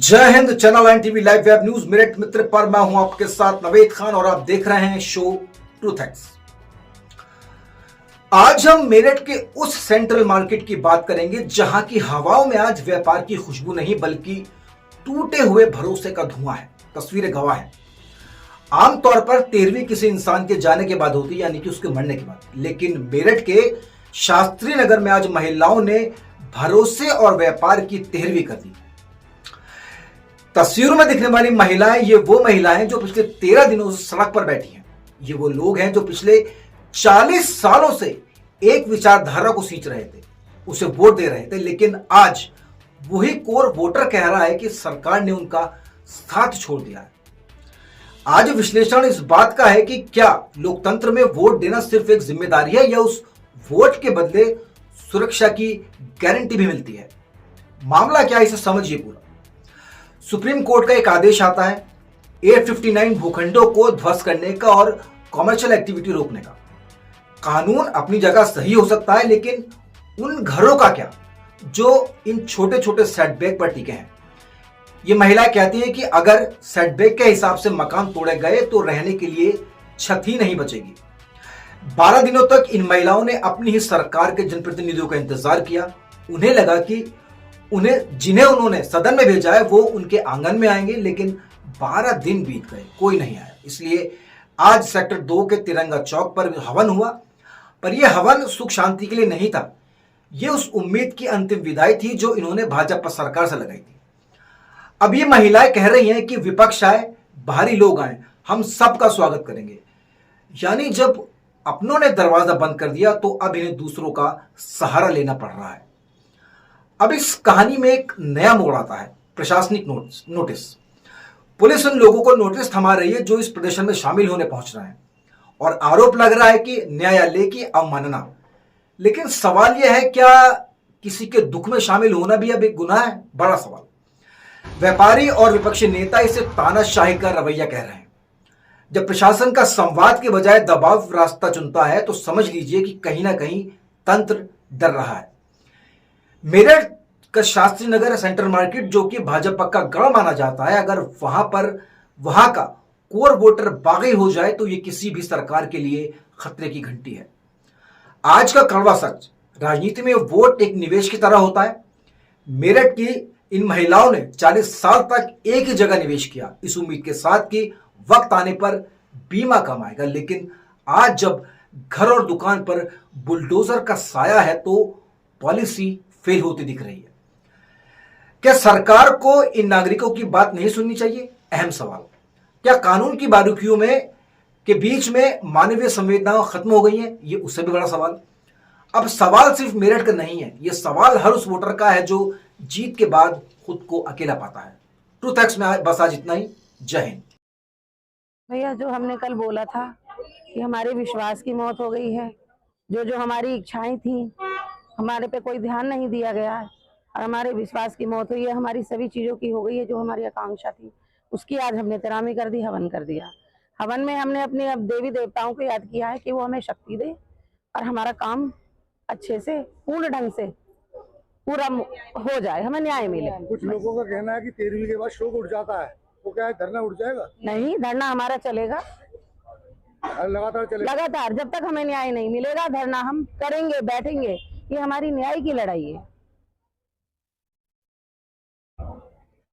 जय Hind. Channel 9 TV live web news Meerut मित्र पर मैं हूं आपके साथ नवेद खान और आप देख रहे हैं शो ट्रूथ एक्स। आज हम मेरठ के उस सेंट्रल मार्केट की बात करेंगे जहां की हवाओं में आज व्यापार की खुशबू नहीं बल्कि टूटे हुए भरोसे का धुआं है। तस्वीरें गवाह है। आमतौर पर 13वीं किसी इंसान के जाने के बाद होती है, यानी कि उसके मरने के बाद, लेकिन मेरठ के शास्त्री नगर में आज महिलाओं ने भरोसे और व्यापार की 13वीं कर दी। तस्वीरों में दिखने वाली महिलाएं, ये वो महिलाएं जो पिछले 13 दिनों से सड़क पर बैठी हैं। ये वो लोग हैं जो पिछले 40 सालों से एक विचारधारा को सींच रहे थे, उसे वोट दे रहे थे, लेकिन आज वही कोर वोटर कह रहा है कि सरकार ने उनका साथ छोड़ दिया है। आज विश्लेषण इस बात का है कि क्या लोकतंत्र में वोट देना सिर्फ एक जिम्मेदारी है या उस वोट के बदले सुरक्षा की गारंटी भी मिलती है। मामला क्या है, इसे समझिए पूरा। सुप्रीम कोर्ट का एक आदेश आता है 859 भूखंडों को ध्वस्त करने का और कॉमर्शियल एक्टिविटी रोकने का। कानून अपनी जगह सही हो सकता है, लेकिन उन घरों का क्या जो इन छोटे छोटे सेटबैक पर टिके हैं। ये महिलाएं कहती हैं कि अगर सेटबैक के हिसाब से मकान तोड़े गए तो रहने के लिए छत ही नहीं बचेगी। 12 दिनों तक इन महिलाओं ने अपनी ही सरकार के जनप्रतिनिधियों का इंतजार किया। उन्हें लगा कि जिन्हें उन्होंने सदन में भेजा है वो उनके आंगन में आएंगे, लेकिन 12 दिन बीत गए, कोई नहीं आया। इसलिए आज सेक्टर 2 के तिरंगा चौक पर हवन हुआ, पर यह हवन सुख शांति के लिए नहीं था। यह उस उम्मीद की अंतिम विदाई थी जो इन्होंने भाजपा सरकार से लगाई थी। अब ये महिलाएं कह रही हैं कि विपक्ष आए, बाहरी लोग आए, हम सबका स्वागत करेंगे। यानी जब अपनों ने दरवाजा बंद कर दिया तो अब इन्हें दूसरों का सहारा लेना पड़ रहा है। अब इस कहानी में एक नया मोड़ आता है, प्रशासनिक नोटिस। पुलिस उन लोगों को नोटिस थमा रही है जो इस प्रदर्शन में शामिल होने पहुंच रहे हैं, और आरोप लग रहा है कि न्यायालय की अवमानना। लेकिन सवाल यह है, क्या किसी के दुख में शामिल होना भी अब एक गुनाह है? बड़ा सवाल। व्यापारी और विपक्षी नेता इसे तानाशाही का रवैया कह रहे हैं। जब प्रशासन का संवाद के बजाय दबाव रास्ता चुनता है तो समझ लीजिए कि कहीं ना कहीं तंत्र डर रहा है। मेरठ का शास्त्री नगर सेंट्रल मार्केट, जो कि भाजपा का गढ़ माना जाता है, अगर वहां का कोर वोटर बागी हो जाए तो ये किसी भी सरकार के लिए खतरे की घंटी है। आज का कड़वा सच, राजनीति में वोट एक निवेश की तरह होता है। मेरठ की इन महिलाओं ने 40 साल तक एक ही जगह निवेश किया, इस उम्मीद के साथ कि वक्त आने पर बीमा कम आएगा। लेकिन आज जब घर और दुकान पर बुलडोजर का साया है तो पॉलिसी फेल होती दिख रही है। क्या सरकार को इन नागरिकों की बात नहीं सुननी चाहिए? अहम सवाल। क्या कानून की बारीकियों में के बीच में मानवीय संवेदनाएं खत्म हो गई हैं? ये उससे भी बड़ा सवाल। अब सवाल सिर्फ मेरठ का नहीं है, यह सवाल हर उस वोटर का है जो जीत के बाद खुद को अकेला पाता है। ट्रूथ एक्स में बस आज इतना ही। जय हिंद। भैया, जो हमने कल बोला था कि हमारे विश्वास की मौत हो गई है, जो हमारी इच्छाएं थी, हमारे पे कोई ध्यान नहीं दिया गया है और हमारे विश्वास की मौत हुई है। हमारी सभी चीज़ों की हो गई है, जो हमारी आकांक्षा थी उसकी आज हमने तिरामी कर दी, हवन कर दिया। हवन में हमने अपने अब देवी देवताओं को याद किया है कि वो हमें शक्ति दे और हमारा काम अच्छे से पूर्ण ढंग से पूरा हो जाए, हमें न्याय मिले। कुछ लोगों का कहना है कि 13वीं के बाद शोक उठ जाता है, तो क्या है, धरना उठ जाएगा? नहीं, धरना हमारा चलेगा, लगातार चलेगा। लगातार जब तक हमें न्याय नहीं मिलेगा धरना हम करेंगे, बैठेंगे। ये हमारी न्याय की लड़ाई है।